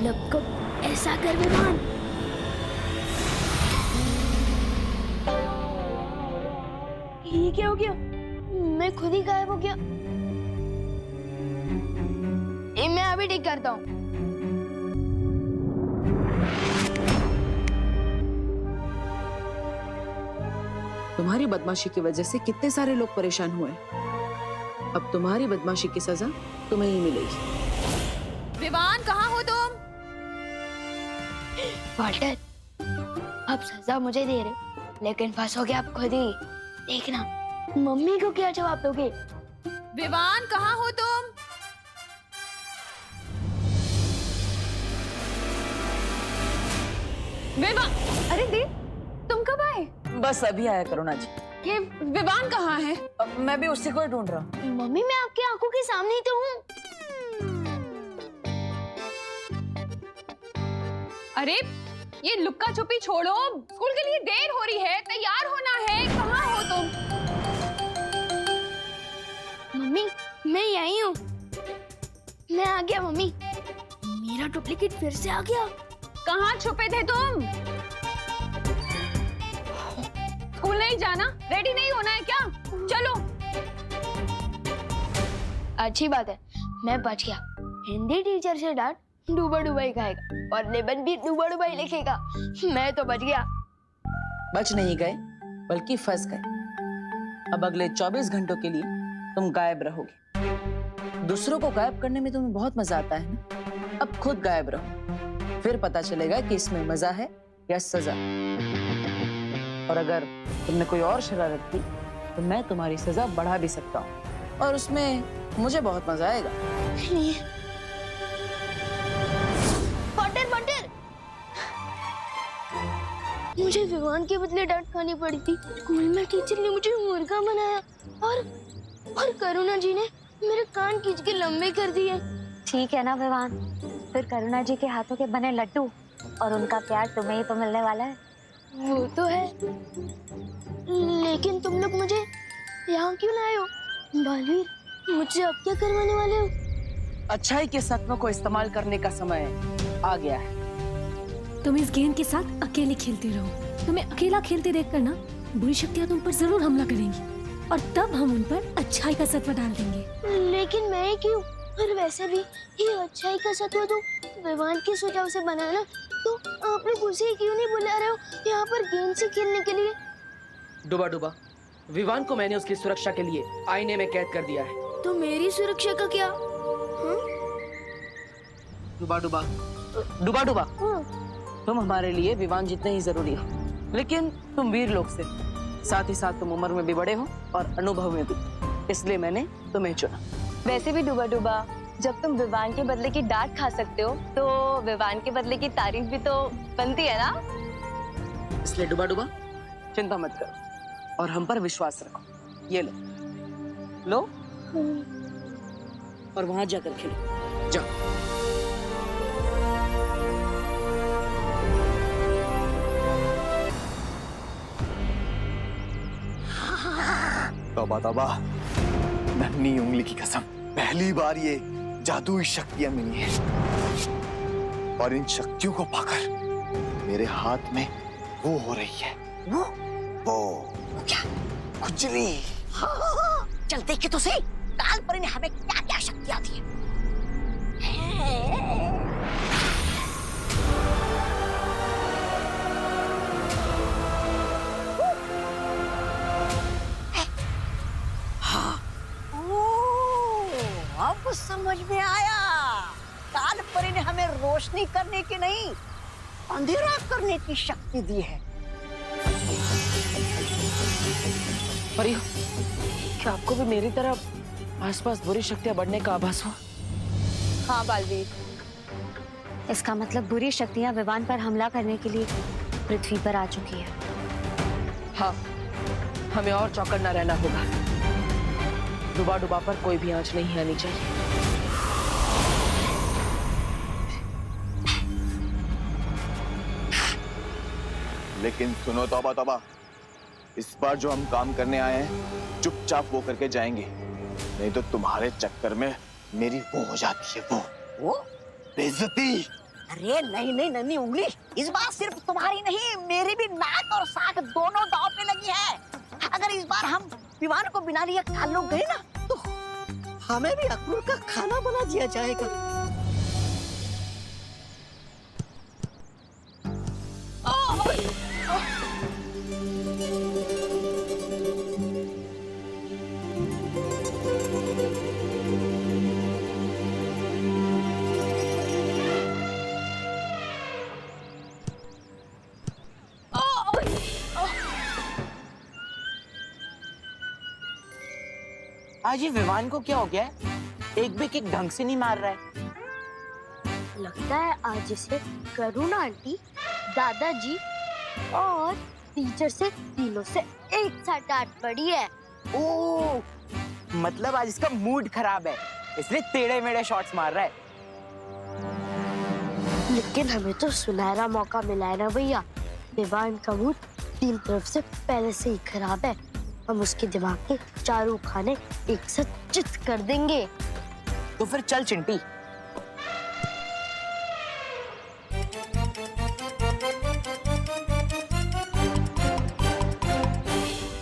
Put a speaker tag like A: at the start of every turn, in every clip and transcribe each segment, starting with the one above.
A: मतलब को ऐसा कर विवान। ये क्या हो गया? मैं खुद ही गायब हो गया। मैं अभी ठीक करता हूँ।
B: तुम्हारी बदमाशी की वजह से कितने सारे लोग परेशान हुए। अब तुम्हारी बदमाशी की सजा तुम्हें ही मिलेगी।
C: विवान, कहाँ हो तुम?
A: वॉल्टर, अब सजा मुझे दे रहे, लेकिन फंसोगे आप खुद ही। देखना मम्मी को क्या जवाब दोगे।
C: विवान, कहाँ हो तुम? विवान, अरे दी, तुम कब आए?
B: बस अभी आया करुणा जी।
C: ये विवान कहाँ है?
B: मैं भी उसी को ढूंढ रहा हूँ।
A: मम्मी, मैं आपकी आंखों के सामने ही तो हूँ।
C: अरे ये लुक्का छुपी छोड़ो, स्कूल के लिए देर हो रही है, तैयार होना है। कहाँ हो तुम?
A: मम्मी, मैं यही हूँ। मैं आ गया मम्मी। मेरा डुप्लीकेट फिर से आ गया।
C: कहाँ छुपे थे तुम? स्कूल नहीं जाना? रेडी नहीं होना है क्या? चलो।
A: अच्छी बात है, मैं बच गया। हिंदी टीचर से डांट डूबा डूबा ही खाएगा और लेबन भी डूबा डूबा ही लिखेगा। मैं तो बच गया।
B: बच नहीं गए, बल्कि फंस गए। अब अगले 24 घंटों के लिए तुम गायब रहोगे। दूसरों को गायब करने में तुम्हें बहुत मजा आता है ना? अब खुद गायब रहो, फिर पता चलेगा कि इसमें मजा है या सजा। और अगर तुमने कोई और शरारत की तो मैं तुम्हारी सजा बढ़ा भी सकता हूँ, और उसमें मुझे बहुत मजा आएगा।
A: पॉटर, पॉटर, मुझे विवान के बदले डांट खानी पड़ी थी। स्कूल में टीचर ने मुझे मुर्गा बनाया और करुणा जी ने मेरे कान खींच के लंबे कर दिए।
D: ठीक है ना विवान, फिर करुणा जी के हाथों के बने लड्डू और उनका प्यार तुम्हें ही तो मिलने वाला है।
A: वो तो है, लेकिन तुम लोग मुझे यहाँ क्यों लाए हो? बालवीर, मुझसे अब क्या करवाने वाले हो?
B: अच्छाई के सत्व को इस्तेमाल करने का समय आ गया है।
E: तुम इस गेंद के साथ अकेले खेलते रहो। तुम्हें अकेला खेलते देखकर ना बुरी शक्तियाँ तुम पर जरूर हमला करेंगी, और तब हम उन पर अच्छाई का सत्व डाल देंगे।
A: लेकिन मैं क्यों? और वैसे भी ये अच्छाई का सत्व तो विवान के सुझाव से बना ना, तो आप लोग उसे क्यों नहीं बुला रहे हो यहाँ पर गेंद से खेलने के लिए?
F: डुबा डुबा, विवान को मैंने उसकी सुरक्षा के लिए आईने में कैद कर दिया है।
A: तो मेरी सुरक्षा का क्या?
B: डुबा डुबा, डुबा डुबा, तुम हमारे लिए विवान जितने ही जरूरी हो, लेकिन तुम वीर लोग से, साथ ही साथ तुम उम्र में भी बड़े हो और अनुभव में भी, इसलिए मैंने तुम्हें चुना।
D: वैसे भी डूबा डूबा, जब तुम विवान के बदले की डांट खा सकते हो तो विवान के बदले की तारीफ भी तो बनती है ना?
B: इसलिए डुबा डुबा, चिंता मत करो और हम पर विश्वास रखो। ये लो, लो और वहां जाकर खेलो। जाओ।
G: तौबा तौबा, नन्ही उंगली की कसम, पहली बार ये जादुई शक्तियां मिली हैं, और इन शक्तियों को पाकर मेरे हाथ में वो हो रही है। वो
H: क्या?
G: खुजली।
H: चल देख के तो सही, काल पर ने हमें क्या क्या शक्तियां दी है। अब समझ में आया, काल परी ने हमें रोशनी करने की नहीं, अंधेरा करने की शक्ति दी है।
B: परियो, क्या आपको भी मेरी तरह आसपास बुरी शक्तियां बढ़ने का आभास हुआ?
D: हाँ बालवीर, इसका मतलब बुरी शक्तियाँ विवान पर हमला करने के लिए पृथ्वी पर आ चुकी है।
B: हाँ, हमें और चौकन्ना रहना होगा। डुबा डुबा पर कोई भी आंच नहीं आनी चाहिए।
G: लेकिन सुनो तौबा तौबा, इस बार जो हम काम करने आए हैं चुपचाप वो करके जाएंगे, नहीं तो तुम्हारे चक्कर में मेरी वो हो जाती है, वो बेइज्जती।
H: अरे नहीं नहीं नन्ही उंगली, इस बार सिर्फ तुम्हारी नहीं मेरी भी नाक और साख दोनों दांव पे लगी है। अगर इस बार हम विवान को बिना लिए खा लोग गए ना तो हमें भी अक्रूर का खाना बना दिया जाएगा।
I: आज ये विमान को क्या हो गया है? एक भी किक ढंग से नहीं मार रहा है।
A: लगता है आज इसे करुणा आंटी, दादाजी और टीचर से तीनों से एक साथ डांट पड़ी है।
I: ओह, मतलब आज इसका मूड खराब है, इसलिए टेढ़े मेढ़े शॉट्स मार रहा है।
A: लेकिन हमें तो सुनहरा मौका मिला है ना भैया। विवान का मूड तीन तरफ से पहले से ही खराब है। हम उसके दिमाग के चारों खाने एक साथ चित कर देंगे।
I: तो फिर चल चिंटी।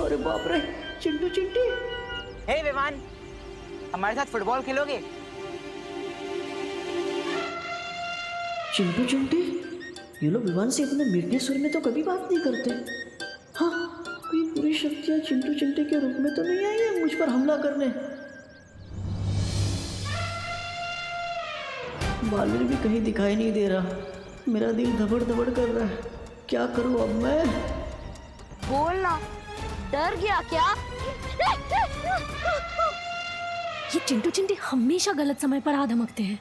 H: अरे बाप रे, चिंटू चिंटी।
I: हे विमान, हमारे साथ फुटबॉल खेलोगे?
J: चिंटू चिंटी, ये लोग विवान से इतने मीठे सुर में तो कभी बात नहीं करते। हाँ, कोई पूरी शक्तियां चिंटू चिंटी के रूप में तो नहीं आई है मुझ पर हमला करने। बालवीर भी कहीं दिखाई नहीं दे रहा। मेरा दिल धबड़ धबड़ कर रहा है। क्या करूं अब मैं?
A: बोलना, डर गया क्या?
E: ये चिंटू चिंटी हमेशा गलत समय पर आ धमकते हैं।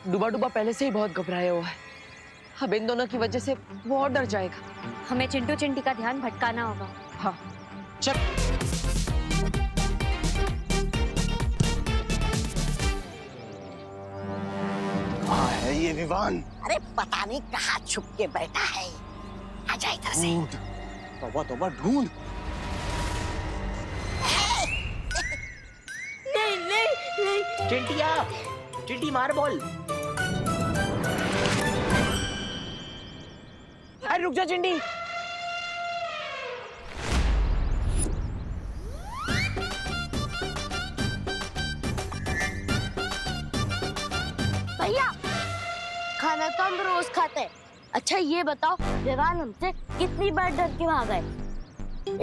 F: डुबा डुबा पहले से ही बहुत घबराया हुआ है। अब इन दोनों की वजह से वो और डर जाएगा।
D: हमें चिंटू चिंटी का ध्यान भटकाना होगा।
F: हाँ, चल।
G: हाँ है ये विवान।
H: अरे पता नहीं कहाँ छुप के बैठा है। आजा इधर से।
G: तौबा तौबा ढूंढ।
H: नहीं नहीं नहीं।
I: चिंटिया, चिंटी मार बॉल। अरे रुक जा चिंटी।
A: भैया, खाना तो हम रोज खाते हैं। अच्छा ये बताओ, विवान हमसे कितनी बार डर के भागा है?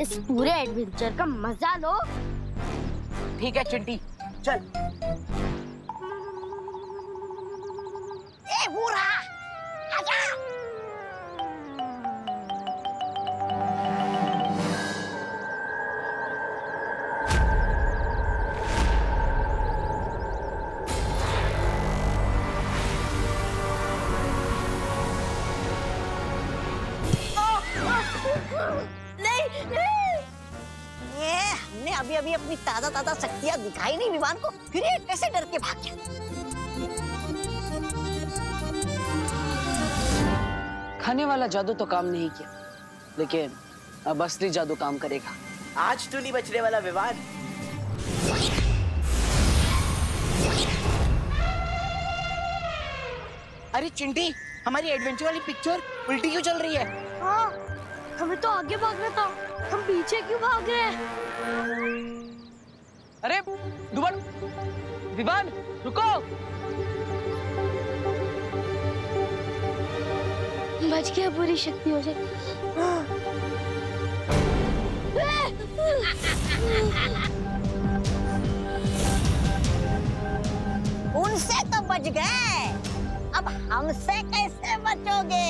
A: इस पूरे एडवेंचर का मजा लो।
I: ठीक है चिंटी, चल।
H: ए बूढ़ा, आजा। नहीं नहीं। ये हमने अभी अभी अपनी ताजा ताजा शक्तियां दिखाई नहीं विमान को, फिर ये कैसे डर के भाग गया?
F: खाने वाला जादू तो काम नहीं किया, लेकिन अब असली जादू काम करेगा।
I: आज तो नहीं बचने वाला विवान। अरे चिंटी, हमारी एडवेंचर वाली पिक्चर उल्टी क्यों चल रही है?
A: हाँ, हमें तो आगे भागना था, हम पीछे क्यों भाग रहे हैं?
F: अरे डुबा, विवान रुको।
A: बच गया बुरी शक्तियों से।
H: उनसे तो बच गए, अब हमसे कैसे बचोगे?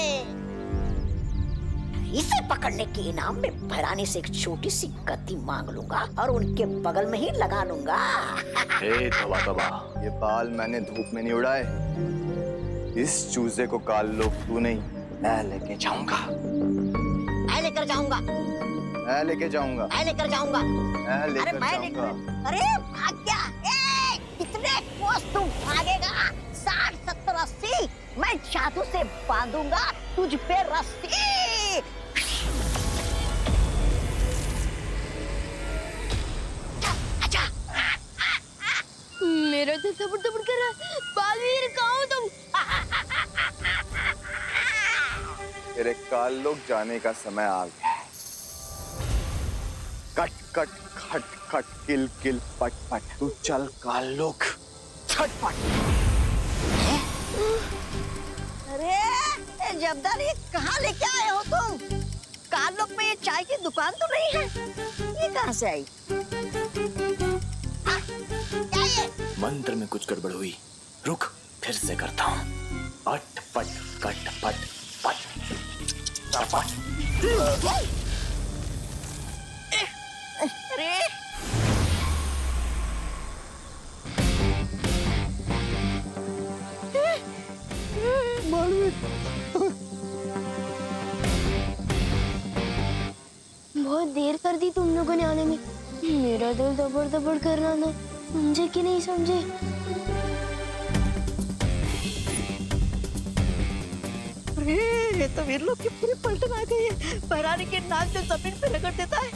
H: इसे पकड़ने के इनाम में भैरानी से एक छोटी सी गद्दी मांग लूंगा और उनके बगल में ही लगा लूंगा।
G: ए तौबा तौबा, ये बाल मैंने धूप में नहीं उड़ाए। इस चूजे को काल लो तू नहीं, मैं लेके जाऊंगा।
H: मैं लेकर जाऊंगा।
G: मैं लेके जाऊंगा।
H: मैं लेकर जाऊंगा।
G: मैं
H: अरे
G: लेकर
H: मैं
G: जाऊंगा।
H: अरे भाग गया। ए, कितने कोस तू भागेगा? 60, 70, 80। मैं जादू से बांधूंगा तुझ पे रस्सी। आजा।
A: मेरा दिल धबड़ धबड़ कर रहा है। बालवीर, कहाँ हो तुम?
G: तेरे काल लोग जाने का समय आ गया है। कट कट खट खट किल किल पट पट, तू चल काल लोग छटपट।
H: अरे जब्दार, ये कहाँ लेके आए हो तुम? काल लोग में ये चाय की दुकान तो नहीं है? ये कहाँ से आई? क्या ये?
G: मंत्र में कुछ गड़बड़ हुई, रुक फिर से करता हूँ। अट पट कट पट पट चपट।
H: अरे
A: बहुत देर कर दी तुम लोगों ने आने में। मेरा दिल दबड़ दबड़ कर रहा था, समझे कि नहीं समझे?
H: अरे ये तो वीर लोग की पूरी पलटन आ गई है। पहरानी के नाक से जमीन पे रगड़ देता है।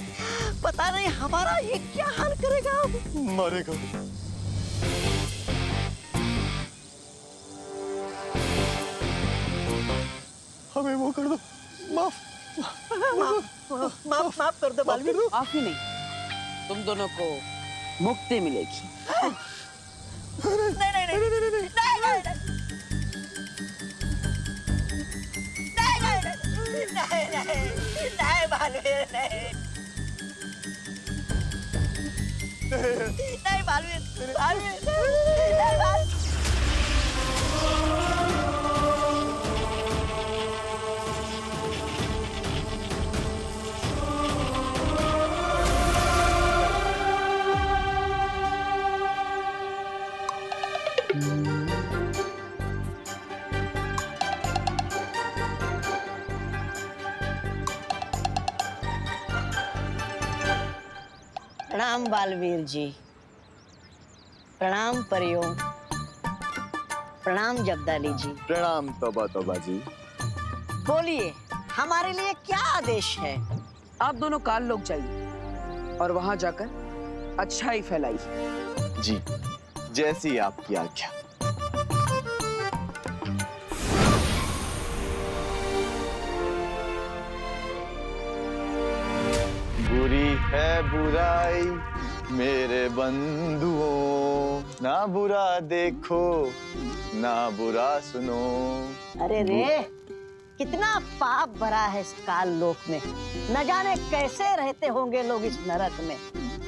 H: पता नहीं हमारा ये क्या हाल करेगा अब।
G: मरेगा। हमें वो कर दो, माफ
H: माफ माफ कर दो बालवीर।
B: माफ ही नहीं, तुम दोनों को मुक्ति मिलेगी।
H: नहीं नहीं नहीं नहीं नहीं नहीं नहीं नहीं बालवीर, नहीं बालवीर, बालवीर नहीं बालवीर। प्रणाम बालवीर जी, प्रणाम परियों, प्रणाम जब्दाली जी।
G: प्रणाम तौबा तौबा जी।
H: बोलिए हमारे लिए क्या आदेश है?
B: आप दोनों काल लोग जाइए और वहां जाकर अच्छाई फैलाइए।
G: जी, जैसी आपकी आज्ञा। बुरी है बुराई मेरे बंधुओं, ना बुरा देखो ना बुरा सुनो।
H: अरे रे, कितना पाप भरा है इस काल लोक में। न जाने कैसे रहते होंगे लोग इस नरक में।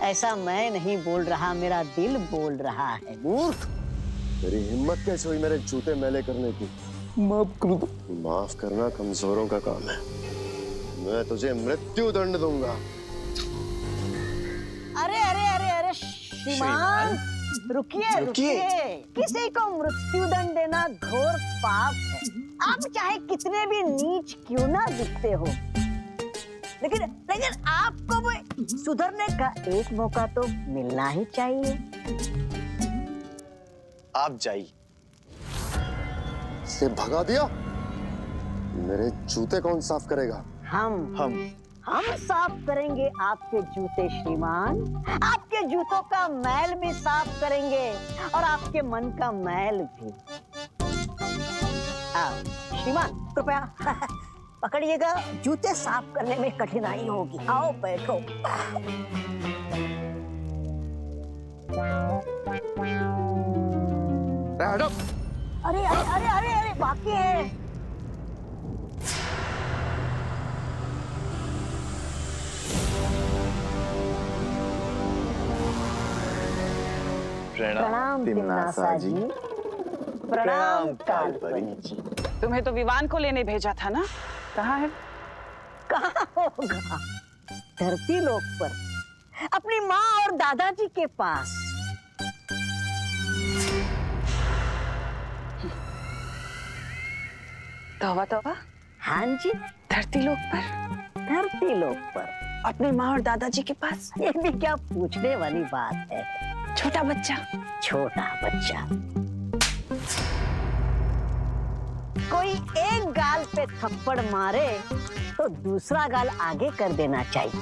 H: ऐसा मैं नहीं बोल रहा, मेरा दिल बोल रहा है। मूर्ख,
K: तेरी हिम्मत कैसे हुई मेरे जूते मैले करने की?
G: माफ कर दो।
K: माफ करना कमजोरों का काम है। मैं तुझे मृत्यु दंड दूंगा।
H: अरे अरे अरे अरे श्रीमान, रुकिए रुकिए। किसी को मृत्यु दंड देना घोर पाप है। आप चाहे कितने भी नीच क्यों ना दिखते हो, लेकिन लेकिन आपको भी सुधरने का एक मौका तो मिलना ही चाहिए।
G: आप जाइए।
K: से भगा दिया? मेरे जूते कौन साफ करेगा?
H: हम साफ करेंगे आपके जूते श्रीमान। आपके जूतों का मैल भी साफ करेंगे और आपके मन का मैल भी। श्रीमान कृपया पकड़िएगा, जूते साफ करने में कठिनाई होगी। आओ बैठो। अरे अरे अरे अरे अरे बाकी है। प्रणाम तिम्नासा जी। प्रणाम कालपरी जी।
L: तुम्हें तो विवान को लेने भेजा था ना, कहाँ है?
H: कहाँ होगा? धरती लोक पर, अपनी माँ और दादाजी के पास।
L: तौबा तौबा।
H: हाँ जी,
L: धरती लोक पर?
H: धरती लोक पर
L: अपनी माँ और दादाजी के पास?
H: ये भी क्या पूछने वाली बात है।
L: छोटा बच्चा।
H: छोटा बच्चा। कोई एक गाल पे थप्पड़ मारे तो दूसरा गाल आगे कर देना चाहिए।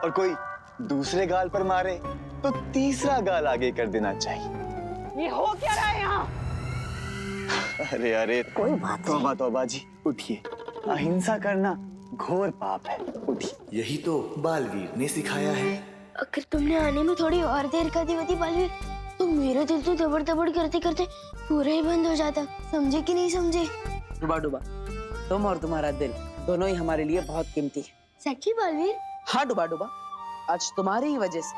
G: और कोई दूसरे गाल पर मारे तो तीसरा गाल आगे कर देना चाहिए।
L: ये हो क्या रहा है यहाँ?
G: अरे अरे
H: कोई बात नहीं।
G: तौबा तौबा जी, उठिए। अहिंसा करना घोर पाप है, उठिए।
M: यही तो बालवीर ने सिखाया है।
A: अगर तुमने आने में थोड़ी और देर कर दी होती बालवीर, तो मेरा दिल तो दबड़ दबड़ करते करते पूरा ही बंद हो जाता। समझे कि नहीं समझे?
B: डुबा डुबा, तुम और तुम्हारा दिल दोनों ही हमारे लिए बहुत कीमती है।
A: सच्ची बालवीर?
B: हाँ डुबा डुबा, आज तुम्हारी ही वजह से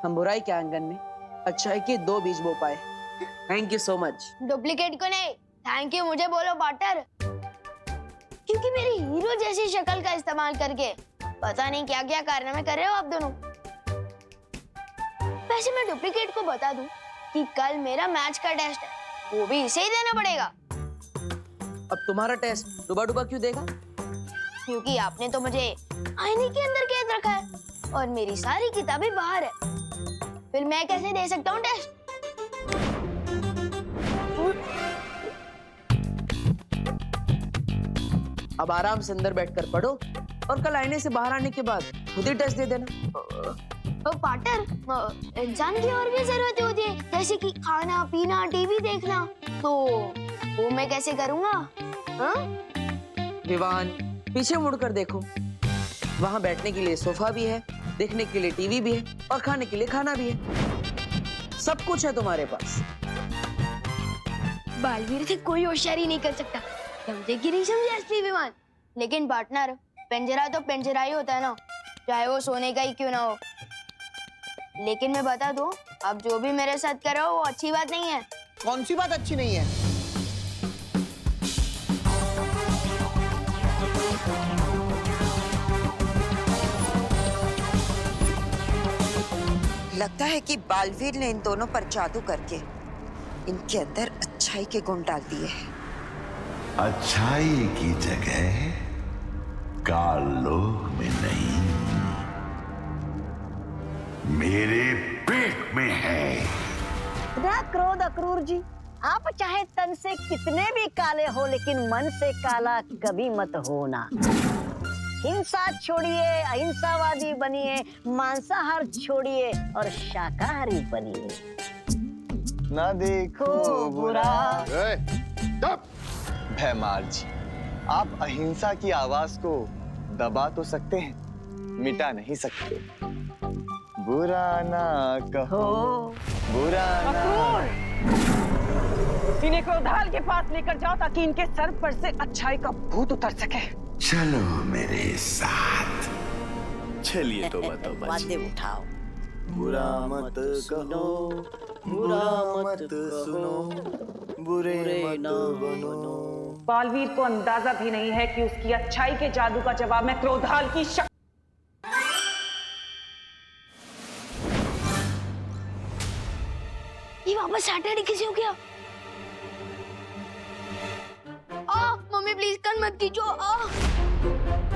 B: हम बुराई के आंगन में अच्छाई के 2 बीज बो पाए। Thank you so much.
A: Duplicate को नहीं, थैंक यू मुझे बोलो पार्टनर, क्योंकि मेरी हीरो जैसी शक्ल का इस्तेमाल करके पता नहीं क्या क्या कारनामे कर रहे हो आप दोनों। वैसे मैं डुप्लीकेट को बता दूं कि कल मेरा मैच का टेस्ट है, वो भी इसे ही देना पड़ेगा।
B: अब तुम्हारा टेस्ट डुबा डुबा क्यों देगा?
A: क्योंकि आपने तो मुझे आईने के अंदर कैद रखा है और मेरी सारी किताबें बाहर है, फिर मैं कैसे दे सकता हूँ टेस्ट?
B: अब आराम से अंदर बैठकर पढ़ो और कल आईने से बाहर आने के बाद खुद ही टेस्ट दे देना।
A: पार्टनर, इंसान की और भी जरूरतें होती है, जैसे कि खाना पीना, टीवी देखना, तो वो मैं कैसे करूँगा? हाँ?
B: विवान, पीछे मुड़कर देखो, वहाँ बैठने के लिए सोफा भी है, देखने के लिए टीवी भी है और खाने के लिए खाना भी है। सब कुछ है तुम्हारे पास।
A: बालवीर से कोई होशियारी नहीं कर सकता, समझे कि नहीं समझे असली विमान? लेकिन पार्टनर, पिंजरा तो पिंजरा ही होता है ना, चाहे वो सोने का ही क्यों ना हो। लेकिन मैं बता दूं, अब जो भी मेरे साथ कर रहे हो वो अच्छी बात नहीं है।
I: कौन सी बात अच्छी नहीं है?
N: लगता है कि बालवीर ने इन दोनों पर जादू करके इनके अंदर अच्छाई के गुण डाल दिए हैं।
O: अच्छाई की जगह काल लोक में नहीं, मेरे पेट में है।
H: क्रोध अक्रूर जी, आप चाहे तन से कितने भी काले हो, लेकिन मन से काला कभी मत होना। हिंसा छोड़िए, अहिंसावादी बनिए, मांसाहार छोड़िए और शाकाहारी बनिए।
G: ना देखो बुरा। भैमार जी, आप अहिंसा की आवाज को दबा तो सकते हैं, मिटा नहीं सकते। बुरा ना कहो, बुरा ना।
L: इन्हें क्रोधाल के पास लेकर जाओ ताकि इनके सर पर से अच्छाई का भूत उतर सके।
O: चलो मेरे साथ।
M: चलिए तो बताओ
H: बातें उठाओ।
M: बुरा मत कहो, बुरा मत सुनो, बुरे मत बनो।
L: बालवीर को अंदाजा भी नहीं है कि उसकी अच्छाई के जादू का जवाब मैं क्रोधाल की शक्ति।
A: ये वापस सैटरडे किसी हो गया? मम्मी प्लीज कान मत कीजिए।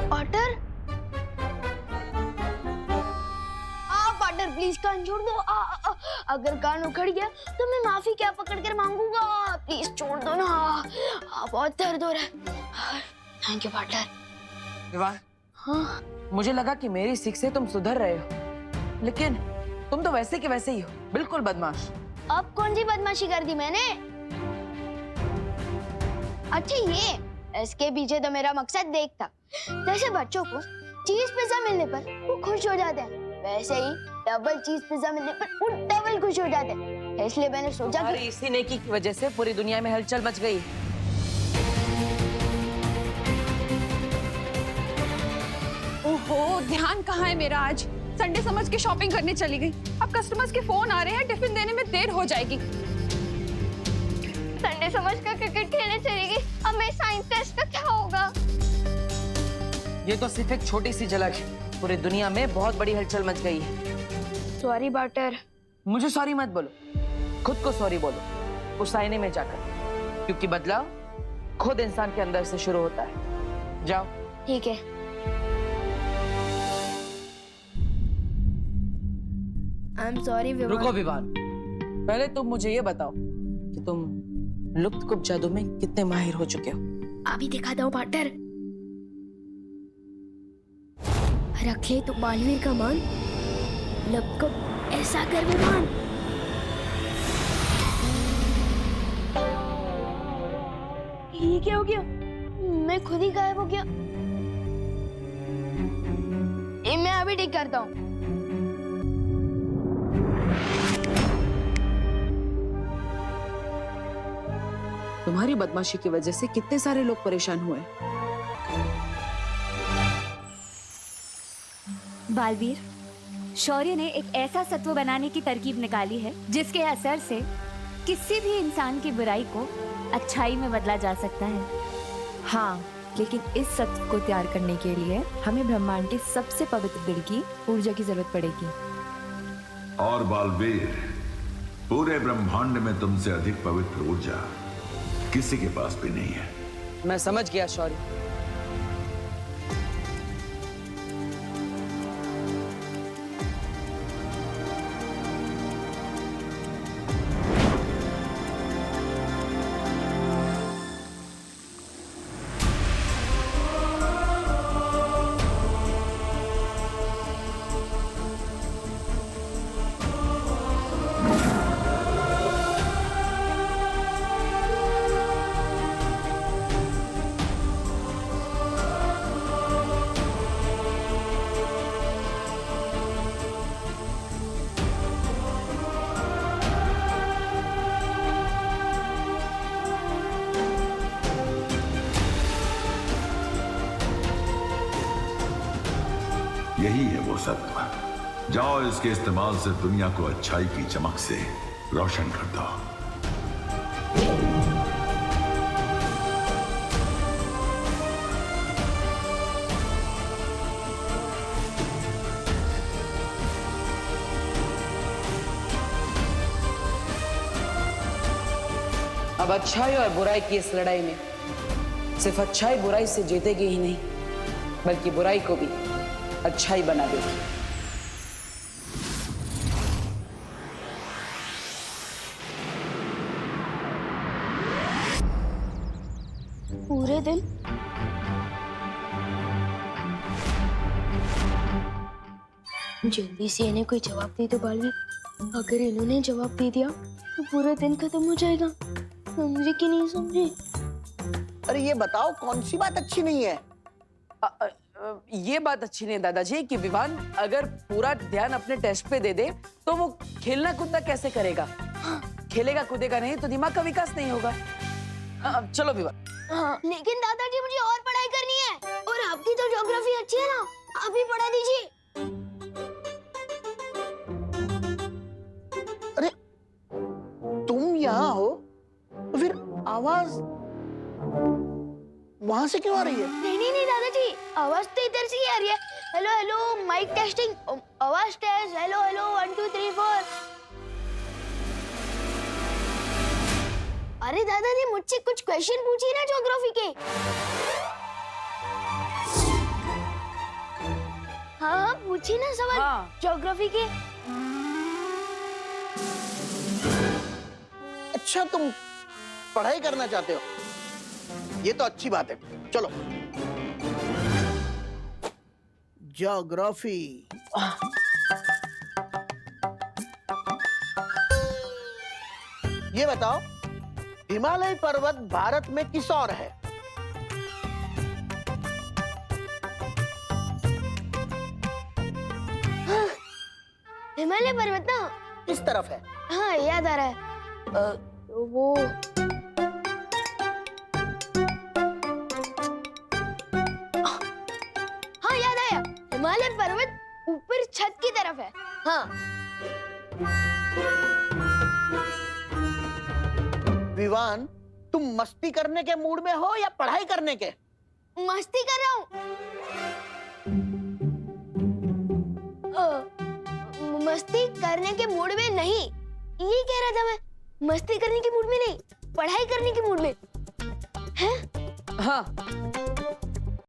A: पार्टनर, पार्टनर प्लीज कान छोड़ दो। अगर कान उखड़ गया तो मैं माफी क्या पकड़ कर मांगूंगा, प्लीज छोड़ दो ना। बहुत दर्द हो रहा है। Thank you partner.
B: विवान, हाँ? मुझे लगा कि मेरी सीख से तुम सुधर रहे हो, लेकिन तुम तो वैसे के वैसे ही हो, बिल्कुल बदमाश।
A: अब कौन सी बदमाशी कर दी मैंने? अच्छा, ये इसके पीछे तो मेरा मकसद देख था। जैसे बच्चों को चीज पिज्जा मिलने पर वो खुश हो जाते हैं, वैसे ही डबल चीज पिज्जा मिलने पर वो डबल खुश हो जाते हैं। इसलिए मैंने सोचा कि
B: इसी नेकी की वजह से पूरी दुनिया में हलचल मच गई।
C: ओहो, ध्यान कहाँ है मेरा? आज संडे समझ के शॉपिंग करने चली गई, अब कस्टमर्स के फोन आ रहे हैं, टिफिन देने में देर हो जाएगी।
A: संडे समझ कर क्रिकेट खेलने चली गई, अब मेरे साइंस टेस्ट का क्या होगा?
B: ये तो सिर्फ एक छोटी सी झलक है, पूरी दुनिया में बहुत बड़ी हलचल मच गई है।
A: Sorry partner.
B: मुझे सॉरी मत बोलो, खुद को सॉरी बोलो उस आईने में जाकर, क्योंकि बदलाव खुद इंसान के अंदर से शुरू होता है। जाओ।
A: ठीक है। I am sorry Vivaan.
B: रुको विवान, पहले तुम मुझे ये बताओ कि तुम लुप्तकुप जादू में कितने माहिर हो चुके हो?
A: अभी दिखाता हूँ पार्टनर। रख ले तो बालवीर का मान, लुप्तकुप ऐसा कर विवान। ये क्या हो गया? मैं खुद ही गायब हो गया। ये मैं अभी ठीक करता हूँ।
B: तुम्हारी बदमाशी की वजह से कितने सारे लोग परेशान हुए।
P: बालवीर, शौर्य ने एक ऐसा सत्व बनाने की तरकीब निकाली है जिसके असर से किसी भी इंसान की बुराई को अच्छाई में बदला जा सकता है।
D: हाँ, लेकिन इस सत्व को तैयार करने के लिए हमें ब्रह्मांड के सबसे पवित्र दिल की ऊर्जा की जरूरत पड़ेगी।
O: और बालवीर, पूरे ब्रह्मांड में तुमसे अधिक पवित्र ऊर्जा किसी के पास भी नहीं है।
B: मैं समझ गया शौर्य।
O: यही है वो सत्व। जाओ, इसके इस्तेमाल से दुनिया को अच्छाई की चमक से रोशन कर दो।
B: अब अच्छाई और बुराई की इस लड़ाई में सिर्फ अच्छाई बुराई से जीतेगी ही नहीं, बल्कि बुराई को भी अच्छाई बना देगी।
A: पूरे दिन जल्दी से इन्हें कोई जवाब दे दो बालवीर। अगर इन्होंने जवाब दे दिया तो पूरा दिन खत्म हो जाएगा। समझे कि नहीं समझे?
H: अरे ये बताओ, कौन सी बात अच्छी नहीं है?
B: ये बात अच्छी नहीं दादाजी कि विवान अगर पूरा ध्यान अपने टेस्ट पे दे दे तो वो खेलना कूदना कैसे करेगा? खेलेगा कूदेगा नहीं तो दिमाग का विकास नहीं होगा। अब चलो विवान।
A: लेकिन दादाजी मुझे और पढ़ाई करनी है, और आपकी तो ज्योग्राफी अच्छी है ना, आप ही पढ़ा दीजिए।
H: अरे तुम यहाँ हो तो फिर आवाज वहां से क्यों आ रही है?
A: नहीं दादाजी, आवाज तो इधर से ही आ रही है। हेलो हेलो माइक टेस्टिंग, आवाज टेस्ट, हेलो हेलो 1 2 3 4। अरे दादाजी मुझसे कुछ क्वेश्चन पूछिए ना ज्योग्राफी के। हाँ पूछिए ना सवाल ज्योग्राफी के।
H: अच्छा, तुम पढ़ाई करना चाहते हो, ये तो अच्छी बात है। चलो ज्योग्राफी। ये बताओ, हिमालय पर्वत भारत में किस ओर है?
A: हिमालय पर्वत ना
H: किस तरफ है?
A: हाँ याद आ रहा है। वो हाँ याद आया, हिमालय पर्वत ऊपर छत की तरफ है। हाँ
H: विवान, तुम मस्ती करने के मूड में हो या पढ़ाई करने के?
A: मस्ती कर रहा हूँ। मस्ती करने के मूड में नहीं, ये कह रहा था मैं। मस्ती करने के मूड में नहीं, पढ़ाई करने के मूड में। हैं?
B: हाँ